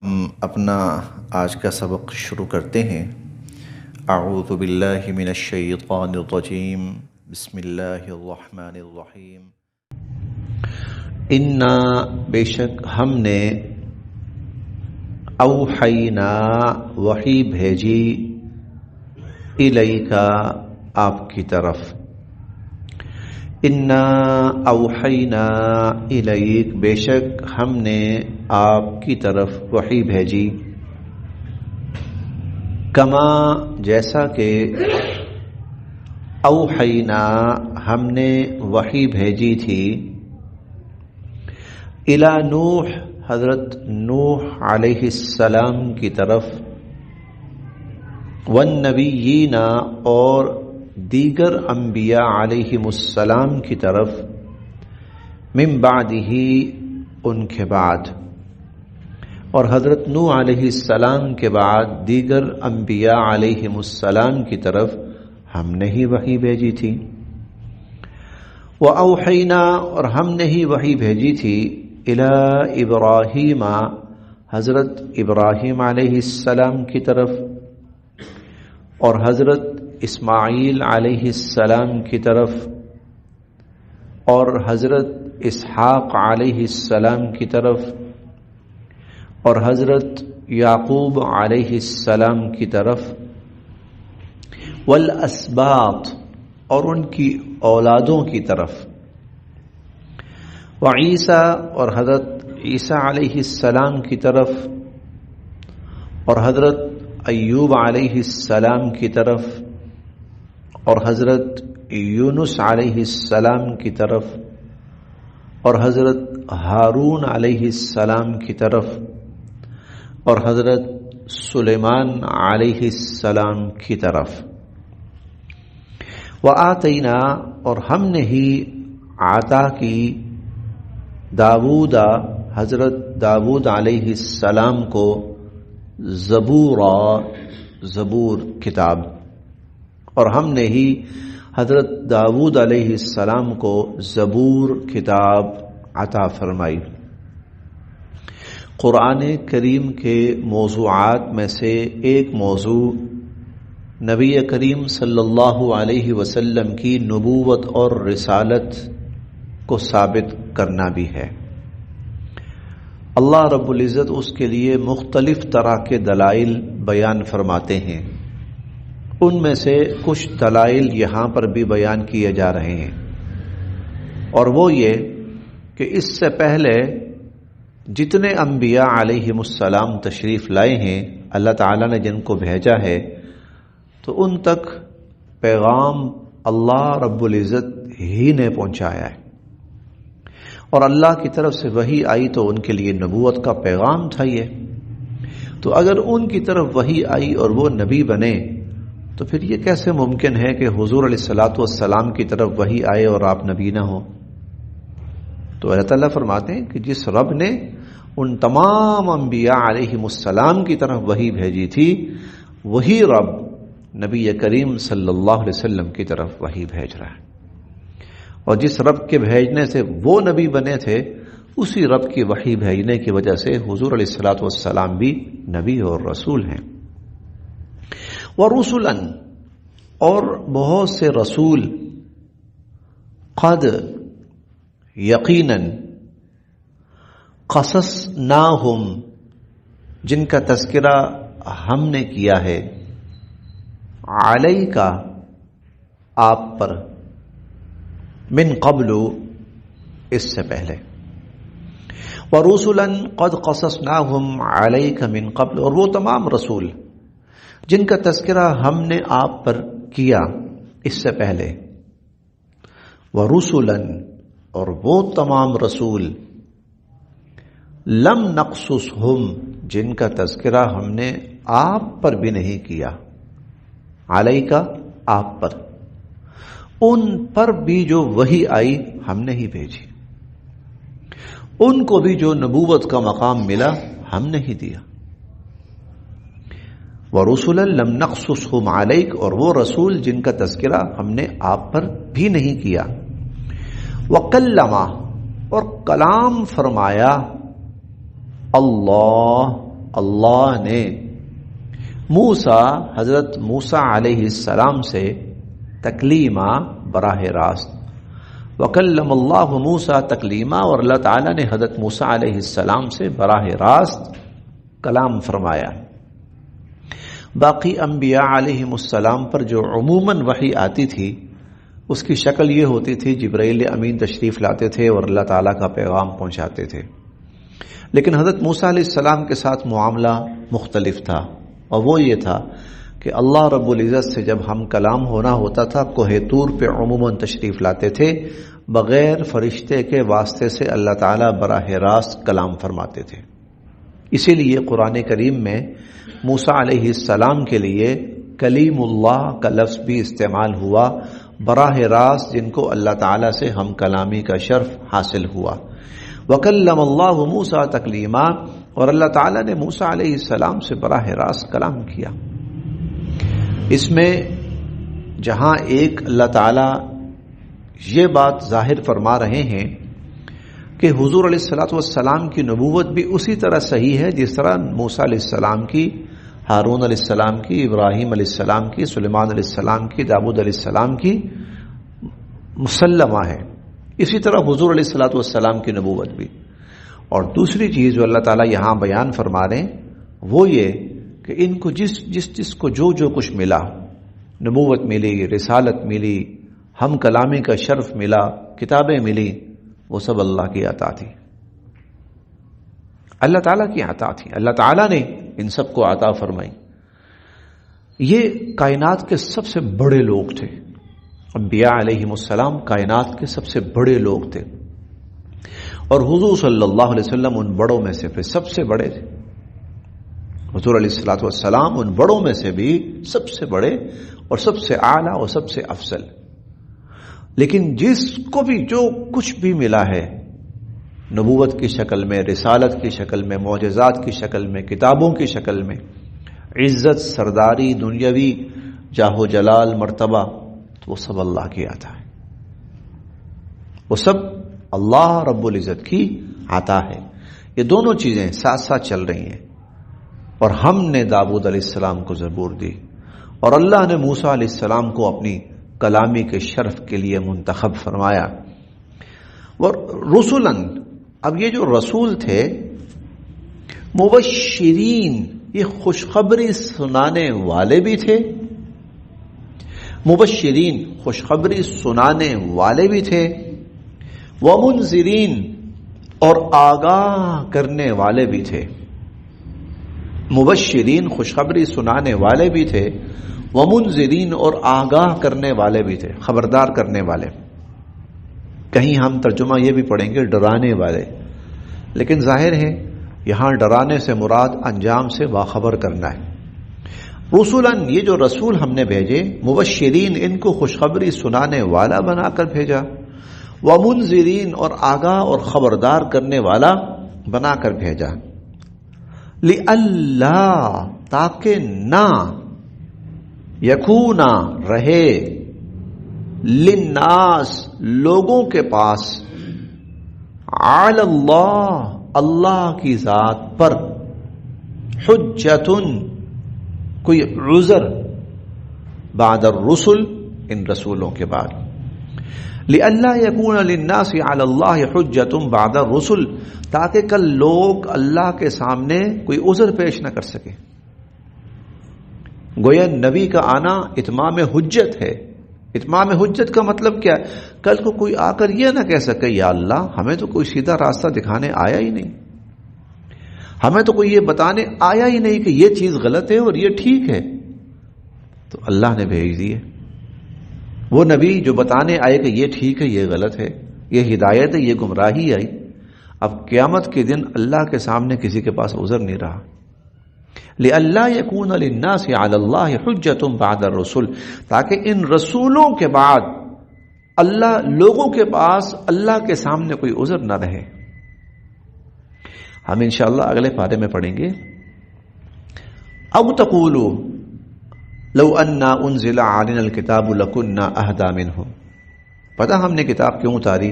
ہم اپنا آج کا سبق شروع کرتے ہیں۔ اعوذ باللہ من الشیطان الرجیم، بسم اللہ الرحمن الرحیم۔ انا بے شک ہم نے اوحینا وحی بھیجی الیکا آپ کی طرف۔ انا اوحینا الیک بے شک ہم نے آپ کی طرف وحی بھیجی، کما جیسا کہ اوحینا ہم نے وحی بھیجی تھی الی نوح حضرت نوح علیہ السلام کی طرف، والنبیین اور دیگر انبیاء علیہم السلام کی طرف، من بعدہ ان کے بعد، اور حضرت نوح علیہ السلام کے بعد دیگر انبیاء علیہم السلام کی طرف ہم نے ہی وحی بھیجی تھی۔ وَأَوْحَيْنَا اور ہم نے ہی وحی بھیجی تھی الی ابراہیم حضرت ابراہیم علیہ السلام کی طرف، اور حضرت اسماعیل علیہ السلام کی طرف، اور حضرت اسحاق علیہ السلام کی طرف، اور حضرت یعقوب علیہ السلام کی طرف، والاسباط اور ان کی اولادوں کی طرف، وعیسیٰ اور حضرت عیسیٰ علیہ السلام کی طرف، اور حضرت ایوب علیہ السلام کی طرف، اور حضرت یونس علیہ السلام کی طرف، اور حضرت ہارون علیہ السلام کی طرف، اور حضرت سلیمان علیہ السلام کی طرف۔ وآتینا اور ہم نے ہی عطا کی داود حضرت داود علیہ السلام کو زبورا زبور کتاب، اور ہم نے ہی حضرت داود علیہ السلام کو زبور کتاب عطا فرمائی۔ قرآن کریم کے موضوعات میں سے ایک موضوع نبی کریم صلی اللہ علیہ وسلم کی نبوت اور رسالت کو ثابت کرنا بھی ہے۔ اللہ رب العزت اس کے لیے مختلف طرح کے دلائل بیان فرماتے ہیں، ان میں سے کچھ دلائل یہاں پر بھی بیان کیے جا رہے ہیں، اور وہ یہ کہ اس سے پہلے جتنے انبیاء علیہم السلام تشریف لائے ہیں، اللہ تعالیٰ نے جن کو بھیجا ہے، تو ان تک پیغام اللہ رب العزت ہی نے پہنچایا ہے، اور اللہ کی طرف سے وحی آئی تو ان کے لیے نبوت کا پیغام تھا یہ۔ تو اگر ان کی طرف وحی آئی اور وہ نبی بنے تو پھر یہ کیسے ممکن ہے کہ حضور علیہ الصلاۃ والسلام کی طرف وحی آئے اور آپ نبی نہ ہو؟ تو اللہ تعالیٰ فرماتے ہیں کہ جس رب نے ان تمام انبیاء علیہم السلام کی طرف وحی بھیجی تھی، وہی رب نبی کریم صلی اللہ علیہ وسلم کی طرف وحی بھیج رہا ہے، اور جس رب کے بھیجنے سے وہ نبی بنے تھے، اسی رب کی وحی بھیجنے کی وجہ سے حضور علیہ الصلاۃ والسلام بھی نبی اور رسول ہیں۔ وَرُسُلًا اور بہت سے رسول، قد یقیناً، قصصناہم جن کا تذکرہ ہم نے کیا ہے، علیکا آپ پر، من قبل اس سے پہلے، وَرُسُلًا قد قصصناہم علیک من قبل، اور وہ تمام رسول جن کا تذکرہ ہم نے آپ پر کیا اس سے پہلے، وَرُسُلًا اور وہ تمام رسول، لم نقصصہم جن کا تذکرہ ہم نے آپ پر بھی نہیں کیا، علیکا آپ پر، ان پر بھی جو وحی آئی ہم نے ہی بھیجی، ان کو بھی جو نبوت کا مقام ملا ہم نے ہی دیا۔ وَرُسُلًا لَمْ نَقْصُصْهُمْ عَلَيْكَ اور وہ رسول جن کا تذکرہ ہم نے آپ پر بھی نہیں کیا۔ وَكَلَّمَ اور کلام فرمایا، اللہ اللہ نے موسیٰ حضرت موسیٰ علیہ السلام سے تکلیمہ براہ راست، وکلم اللہ موسیٰ تکلیمہ، اور اللہ تعالیٰ نے حضرت موسیٰ علیہ السلام سے براہ راست کلام فرمایا۔ باقی انبیاء علیہم السلام پر جو عموماً وحی آتی تھی اس کی شکل یہ ہوتی تھی، جبرائیل امین تشریف لاتے تھے اور اللہ تعالیٰ کا پیغام پہنچاتے تھے، لیکن حضرت موسیٰ علیہ السلام کے ساتھ معاملہ مختلف تھا، اور وہ یہ تھا کہ اللہ رب العزت سے جب ہم کلام ہونا ہوتا تھا کوہ طور پہ عموماً تشریف لاتے تھے، بغیر فرشتے کے واسطے سے اللہ تعالیٰ براہ راست کلام فرماتے تھے۔ اسی لیے قرآن کریم میں موسیٰ علیہ السلام کے لیے کلیم اللہ کا لفظ بھی استعمال ہوا، براہ راست جن کو اللہ تعالیٰ سے ہم کلامی کا شرف حاصل ہوا۔ وکلم اللہ موسیٰ تکلیما، اور اللہ تعالیٰ نے موسیٰ علیہ السلام سے براہ راست کلام کیا۔ اس میں جہاں ایک اللہ تعالیٰ یہ بات ظاہر فرما رہے ہیں کہ حضور علیہ الصلوۃ والسلام کی نبوت بھی اسی طرح صحیح ہے جس طرح موسیٰ علیہ السلام کی، ہارون علیہ السلام کی، ابراہیم علیہ السلام کی، سلیمان علیہ السلام کی، داؤد علیہ السلام کی مسلمہ ہے، اسی طرح حضور علیہ الصلوۃ والسلام کی نبوت بھی۔ اور دوسری چیز جو اللہ تعالیٰ یہاں بیان فرما رہے ہیں وہ یہ کہ ان کو جس کو جو کچھ ملا، نبوت ملی، رسالت ملی، ہم کلامی کا شرف ملا، کتابیں ملی، وہ سب اللہ کی عطا تھی، اللہ تعالیٰ کی عطا تھی، اللہ تعالیٰ نے ان سب کو عطا فرمائی۔ یہ کائنات کے سب سے بڑے لوگ تھے، انبیاء علیہم السلام کائنات کے سب سے بڑے لوگ تھے، اور حضور صلی اللہ علیہ وسلم ان بڑوں میں سے سب سے بڑے تھے۔ حضور علیہ الصلوۃ والسلام ان بڑوں میں سے بھی سب سے بڑے اور سب سے اعلیٰ اور سب سے افضل۔ لیکن جس کو بھی جو کچھ بھی ملا ہے نبوت کی شکل میں، رسالت کی شکل میں، معجزات کی شکل میں، کتابوں کی شکل میں، عزت، سرداری، دنیاوی جاہ و جلال، مرتبہ، تو وہ سب اللہ کی عطا ہے، وہ سب اللہ رب العزت کی عطا ہے۔ یہ دونوں چیزیں ساتھ ساتھ چل رہی ہیں، اور ہم نے داؤد علیہ السلام کو زبور دی، اور اللہ نے موسیٰ علیہ السلام کو اپنی کلامی کے شرف کے لیے منتخب فرمایا۔ اور رسولاً، اب یہ جو رسول تھے مبشرین، یہ خوشخبری سنانے والے بھی تھے، مبشرین خوشخبری سنانے والے بھی تھے، ومنذرین اور آگاہ کرنے والے بھی تھے۔ مبشرین خوشخبری سنانے والے بھی تھے، ومنذرین اور آگاہ کرنے والے بھی تھے، خبردار کرنے والے۔ کہیں ہم ترجمہ یہ بھی پڑھیں گے ڈرانے والے، لیکن ظاہر ہے یہاں ڈرانے سے مراد انجام سے باخبر کرنا ہے۔ رسولاً، یہ جو رسول ہم نے بھیجے، مبشرین ان کو خوشخبری سنانے والا بنا کر بھیجا، ومنذرین اور آگاہ اور خبردار کرنے والا بنا کر بھیجا، لئلا تاکہ نہ، یکونا رہے، للناس لوگوں کے پاس، علی اللہ اللہ کی ذات پر، حجتن کوئی عذر، بعد الرسل ان رسولوں کے بعد، لئلا یکون للناس علی اللہ حجت بعد الرسل، تاکہ کل لوگ اللہ کے سامنے کوئی عذر پیش نہ کر سکے۔ گویا نبی کا آنا اتمام حجت ہے۔ اتمام حجت کا مطلب کیا؟ کل کو کوئی آ کر یہ نہ کہہ سکے یا اللہ ہمیں تو کوئی سیدھا راستہ دکھانے آیا ہی نہیں، ہمیں تو کوئی یہ بتانے آیا ہی نہیں کہ یہ چیز غلط ہے اور یہ ٹھیک ہے، تو اللہ نے بھیج دیے وہ نبی جو بتانے آئے کہ یہ ٹھیک ہے، یہ غلط ہے، یہ ہدایت ہے، یہ گمراہی آئی۔ اب قیامت کے دن اللہ کے سامنے کسی کے پاس عذر نہیں رہا۔ لئلا یکون للناس علی اللہ حجت بعد الرسل، تاکہ ان رسولوں کے بعد اللہ لوگوں کے پاس اللہ کے سامنے کوئی عذر نہ رہے۔ ہم انشاءاللہ اگلے پارے میں پڑھیں گے، او تقولوا لو انا انزل علينا الكتاب لكنا اهدى منه۔ پتہ ہم نے کتاب کیوں اتاری؟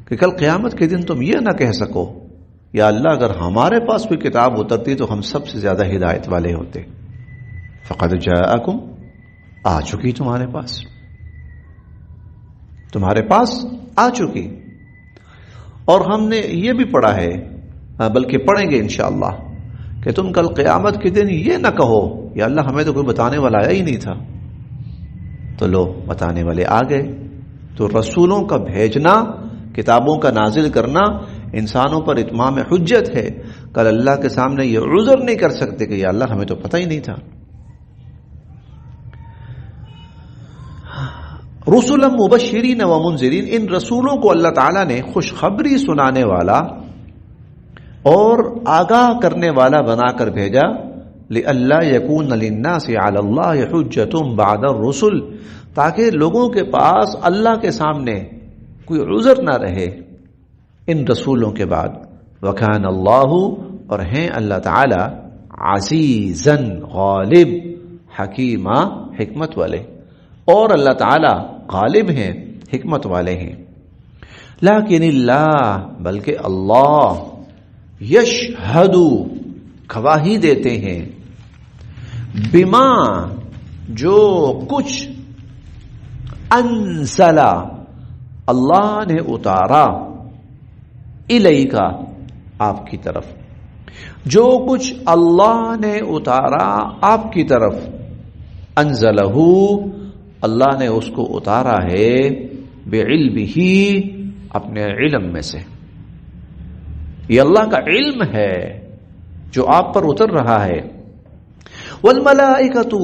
کہ کل قیامت کے دن تم یہ نہ کہہ سکو یا اللہ اگر ہمارے پاس کوئی کتاب اترتی تو ہم سب سے زیادہ ہدایت والے ہوتے. فقد جاءکم، آ چکی تمہارے پاس آ چکی. اور ہم نے یہ بھی پڑھا ہے، بلکہ پڑھیں گے انشاءاللہ، کہ تم کل قیامت کے دن یہ نہ کہو یا اللہ ہمیں تو کوئی بتانے والا آیا ہی نہیں تھا. تو لو بتانے والے آ گئے. تو رسولوں کا بھیجنا، کتابوں کا نازل کرنا انسانوں پر اتمام حجت ہے. کل اللہ کے سامنے یہ عذر نہیں کر سکتے کہ یا اللہ ہمیں تو پتہ ہی نہیں تھا. رسلا مبشرین و منذرین، ان رسولوں کو اللہ تعالیٰ نے خوشخبری سنانے والا اور آگاہ کرنے والا بنا کر بھیجا. لئلا یکون للناس علی اللہ حجۃ بعد الرسل، تاکہ لوگوں کے پاس اللہ کے سامنے کوئی عذر نہ رہے ان رسولوں کے بعد. وکان اللہ، اور ہیں اللہ تعالی، عزیزا غالب، حکیمہ، حکمت والے. اور اللہ تعالی غالب ہیں، حکمت والے ہیں. لیکن اللہ، بلکہ اللہ، یشہد، گواہی دیتے ہیں، بما، جو کچھ، انزل، اللہ نے اتارا، الیکا، آپ کی طرف، جو کچھ اللہ نے اتارا آپ کی طرف. انزلہ، اللہ نے اس کو اتارا ہے، بعلمہ، اپنے علم میں سے. یہ اللہ کا علم ہے جو آپ پر اتر رہا ہے. والملائکۃ،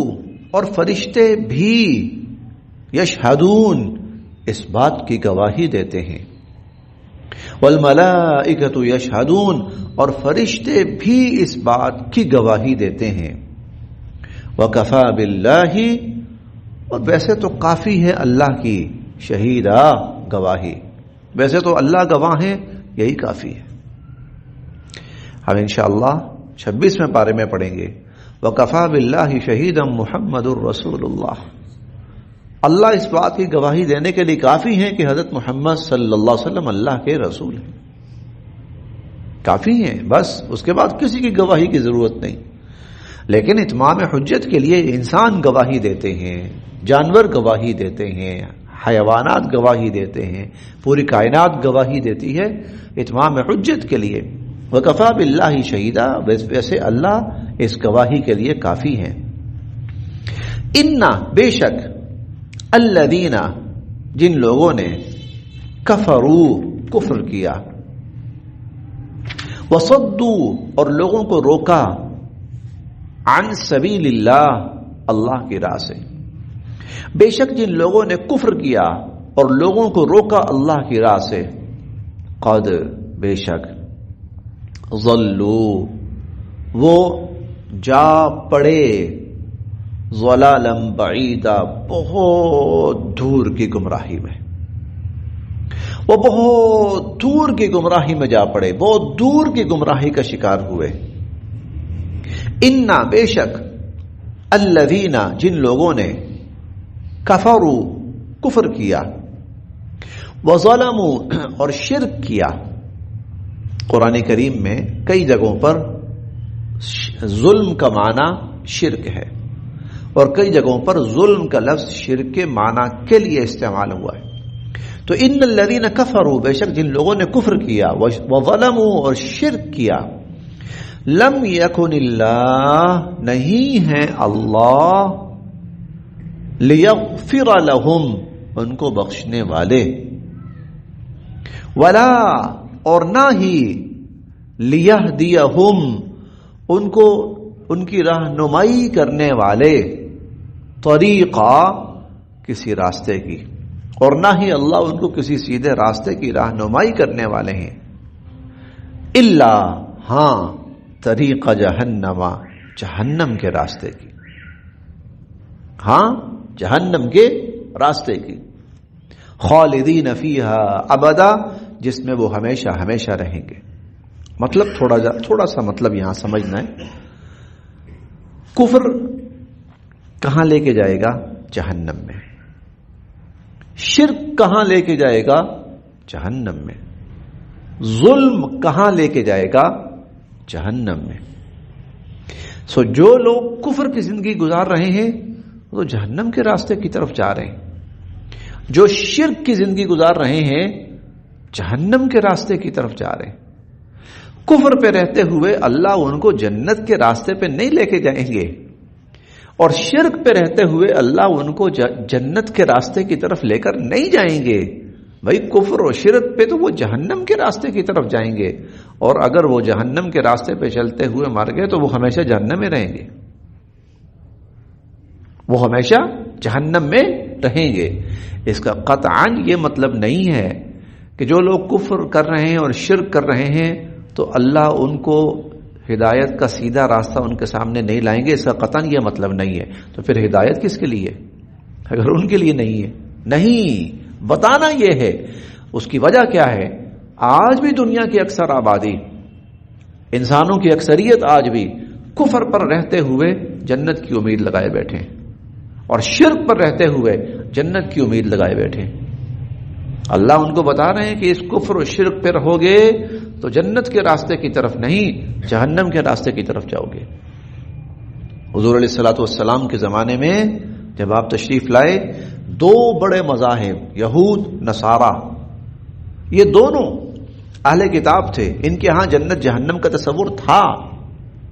اور فرشتے بھی، یشہدون، اس بات کی گواہی دیتے ہیں. والملائکۃ یشہدون، اور فرشتے بھی اس بات کی گواہی دیتے ہیں. وکفی باللہ، اور ویسے تو کافی ہے اللہ کی، شہیدہ، گواہی. ویسے تو اللہ گواہ ہیں، یہی کافی ہے. ہم انشاءاللہ 26ویں پارے میں پڑھیں گے، وَكَفَى بِاللَّهِ شَهِيدًا مُحَمَّدٌ رَسُولُ اللَّهِ، اللہ اس بات کی گواہی دینے کے لیے کافی ہیں کہ حضرت محمد صلی اللہ علیہ وسلم اللہ کے رسول ہیں. کافی ہیں، بس اس کے بعد کسی کی گواہی کی ضرورت نہیں. لیکن اتمام حجت کے لیے انسان گواہی دیتے ہیں، جانور گواہی دیتے ہیں، حیوانات گواہی دیتے ہیں، پوری کائنات گواہی دیتی ہے اتمام حجت کے لیے. وَكَفَى بِاللَّهِ شَهِيدًا، ویسے اللہ اس گواہی کے لیے کافی ہیں. اِنَّ، بے شک، الَّذِينَ، جن لوگوں نے، کفروا، کفر کیا، وَصَدُّوا، اور لوگوں کو روکا، عن سبیل اللہ، اللہ کی راہ سے. بے شک جن لوگوں نے کفر کیا اور لوگوں کو روکا اللہ کی راہ سے، قد، بے شک، ضلوا، وہ جا پڑے، ضلالا بعیدا، بہت دور کی گمراہی میں. وہ بہت دور کی گمراہی میں جا پڑے، بہت دور کی گمراہی کا شکار ہوئے. انا، بے شک، الذین، جن لوگوں نے، کفروا، کفر کیا، وظلموا، اور شرک کیا. قرآن کریم میں کئی جگہوں پر ظلم کا معنی شرک ہے، اور کئی جگہوں پر ظلم کا لفظ شرک کے معنی کے لیے استعمال ہوا ہے. تو ان الذین کفروا، بے شک جن لوگوں نے کفر کیا، وظلموا، اور شرک کیا، لم یکن اللہ، نہیں ہے اللہ، لیغفر لہم، ان کو بخشنے والے، ولا، اور نہ ہی، لیہدیہم، ان کو ان کی رہنمائی کرنے والے، طریقہ، کسی راستے کی، اور نہ ہی اللہ ان کو کسی سیدھے راستے کی رہنمائی کرنے والے ہیں. الا، ہاں، طریقہ جہنم، جہنم کے راستے کی، ہاں، جہنم کے راستے کی. خالدین فیہا ابدا، جس میں وہ ہمیشہ ہمیشہ رہیں گے. مطلب تھوڑا سا مطلب یہاں سمجھنا ہے. کفر کہاں لے کے جائے گا؟ جہنم میں. شرک کہاں لے کے جائے گا؟ جہنم میں. ظلم کہاں لے کے جائے گا؟ جہنم میں. جو لوگ کفر کی زندگی گزار رہے ہیں وہ تو جہنم کے راستے کی طرف جا رہے ہیں. جو شرک کی زندگی گزار رہے ہیں جہنم کے راستے کی طرف جا رہے ہیں. کفر پہ رہتے ہوئے اللہ ان کو جنت کے راستے پہ نہیں لے کے جائیں گے، اور شرک پہ رہتے ہوئے اللہ ان کو جنت کے راستے کی طرف لے کر نہیں جائیں گے. بھائی کفر و شرک پہ تو وہ جہنم کے راستے کی طرف جائیں گے، اور اگر وہ جہنم کے راستے پہ چلتے ہوئے مر گئے تو وہ ہمیشہ جہنم میں رہیں گے. وہ ہمیشہ جہنم میں رہیں گے. اس کا قطعاً یہ مطلب نہیں ہے کہ جو لوگ کفر کر رہے ہیں اور شرک کر رہے ہیں تو اللہ ان کو ہدایت کا سیدھا راستہ ان کے سامنے نہیں لائیں گے. اس کا قطعاً یہ مطلب نہیں ہے. تو پھر ہدایت کس کے لیے اگر ان کے لیے نہیں ہے؟ نہیں، بتانا یہ ہے. اس کی وجہ کیا ہے؟ آج بھی دنیا کی اکثر آبادی، انسانوں کی اکثریت آج بھی کفر پر رہتے ہوئے جنت کی امید لگائے بیٹھے ہیں، اور شرک پر رہتے ہوئے جنت کی امید لگائے بیٹھے ہیں. اللہ ان کو بتا رہے ہیں کہ اس کفر و شرک پہ رہو گے تو جنت کے راستے کی طرف نہیں، جہنم کے راستے کی طرف جاؤ گے. حضور علیہ الصلوۃ والسلام کے زمانے میں جب آپ تشریف لائے، دو بڑے مذاہب، یہود نصارہ، یہ دونوں اہل کتاب تھے. ان کے ہاں جنت جہنم کا تصور تھا.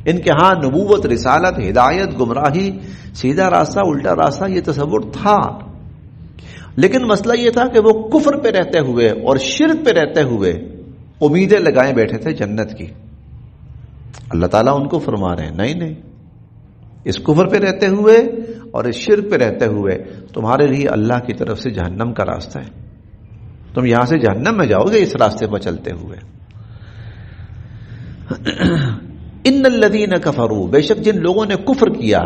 ان کے ہاں نبوت، رسالت، ہدایت، گمراہی، سیدھا راستہ، الٹا راستہ، یہ تصور تھا. لیکن مسئلہ یہ تھا کہ وہ کفر پہ رہتے ہوئے اور شرک پہ رہتے ہوئے امیدیں لگائے بیٹھے تھے جنت کی. اللہ تعالیٰ ان کو فرما رہے ہیں نہیں نہیں، اس کفر پہ رہتے ہوئے اور اس شرک پہ رہتے ہوئے تمہارے لیے اللہ کی طرف سے جہنم کا راستہ ہے. تم یہاں سے جہنم میں جاؤ گے اس راستے پر چلتے ہوئے. ان الذین کفروا، بے شک جن لوگوں نے کفر کیا،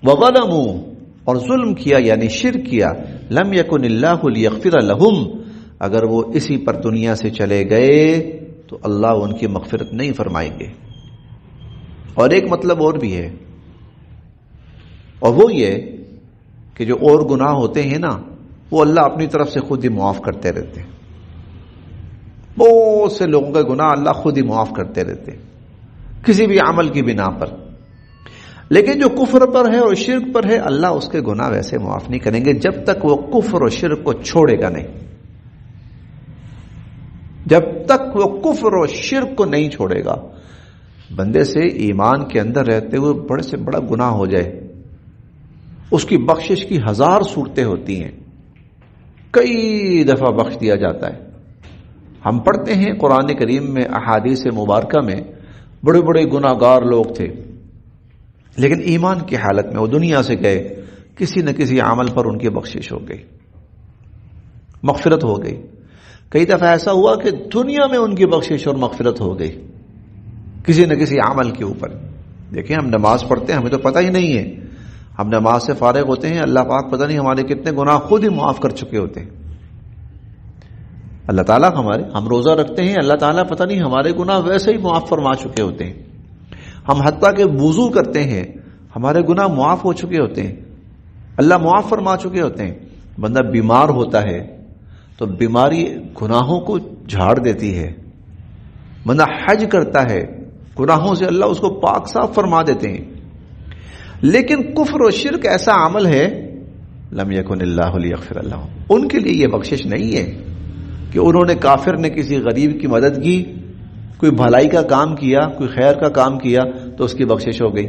وظلموا، اور ظلم کیا یعنی شرک کیا، لم یکن اللہ لیغفر لہم، اگر وہ اسی پر دنیا سے چلے گئے تو اللہ ان کی مغفرت نہیں فرمائیں گے. اور ایک مطلب اور بھی ہے، اور وہ یہ کہ جو اور گناہ ہوتے ہیں نا وہ اللہ اپنی طرف سے خود ہی معاف کرتے رہتے ہیں. بہت سے لوگوں کے گناہ اللہ خود ہی معاف کرتے رہتے ہیں کسی بھی عمل کی بنا پر. لیکن جو کفر پر ہے اور شرک پر ہے اللہ اس کے گناہ ویسے معاف نہیں کریں گے جب تک وہ کفر اور شرک کو چھوڑے گا نہیں. جب تک وہ کفر اور شرک کو نہیں چھوڑے گا. بندے سے ایمان کے اندر رہتے ہوئے بڑے سے بڑا گناہ ہو جائے، اس کی بخشش کی 1000 صورتیں ہوتی ہیں، کئی دفعہ بخش دیا جاتا ہے. ہم پڑھتے ہیں قرآن کریم میں، احادیث مبارکہ میں، بڑے بڑے گناہ گار لوگ تھے لیکن ایمان کی حالت میں وہ دنیا سے گئے، کسی نہ کسی عمل پر ان کی بخشش ہو گئی، مغفرت ہو گئی. کئی دفعہ ایسا ہوا کہ دنیا میں ان کی بخشش اور مغفرت ہو گئی کسی نہ کسی عمل کے اوپر. دیکھیں ہم نماز پڑھتے ہیں، ہمیں تو پتہ ہی نہیں ہے، ہم نماز سے فارغ ہوتے ہیں، اللہ پاک پتہ نہیں ہمارے کتنے گناہ خود ہی معاف کر چکے ہوتے ہیں. اللہ تعالیٰ ہم روزہ رکھتے ہیں، اللہ تعالیٰ پتہ نہیں ہمارے گناہ ویسے ہی معاف فرما چکے ہوتے ہیں. ہم حتیٰ کہ وضو کرتے ہیں، ہمارے گناہ معاف ہو چکے ہوتے ہیں، اللہ معاف فرما چکے ہوتے ہیں. بندہ بیمار ہوتا ہے تو بیماری گناہوں کو جھاڑ دیتی ہے. بندہ حج کرتا ہے، گناہوں سے اللہ اس کو پاک صاف فرما دیتے ہیں. لیکن کفر و شرک ایسا عمل ہے لم یکن اللہ لیغفر لہم، ان کے لیے یہ بخشش نہیں ہے کہ انہوں نے، کافر نے کسی غریب کی مدد کی، کوئی بھلائی کا کام کیا، کوئی خیر کا کام کیا تو اس کی بخشش ہو گئی.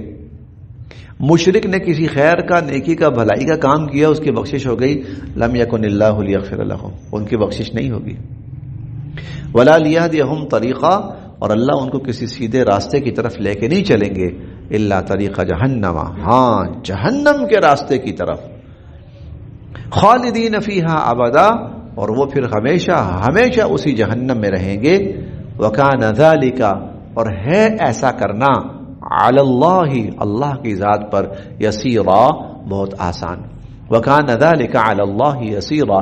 مشرک نے کسی خیر کا، نیکی کا، بھلائی کا کام کیا، اس کی بخشش ہو گئی. لم یکن اللہ لیغفر لہم، ان کی بخشش نہیں ہوگی. ولا لیہدیہم طریقا، اور اللہ ان کو کسی سیدھے راستے کی طرف لے کے نہیں چلیں گے، الا طریقہ جہنم، ہاں جہنم کے راستے کی طرف. خالدین فیہا ابدا، اور وہ پھر ہمیشہ ہمیشہ اسی جہنم میں رہیں گے. وکان ذالک، اور ہے ایسا کرنا، علی اللہ، اللہ کی ذات پر، یسیرا، بہت آسان. وکان ذالک علی اللہ یسیرا،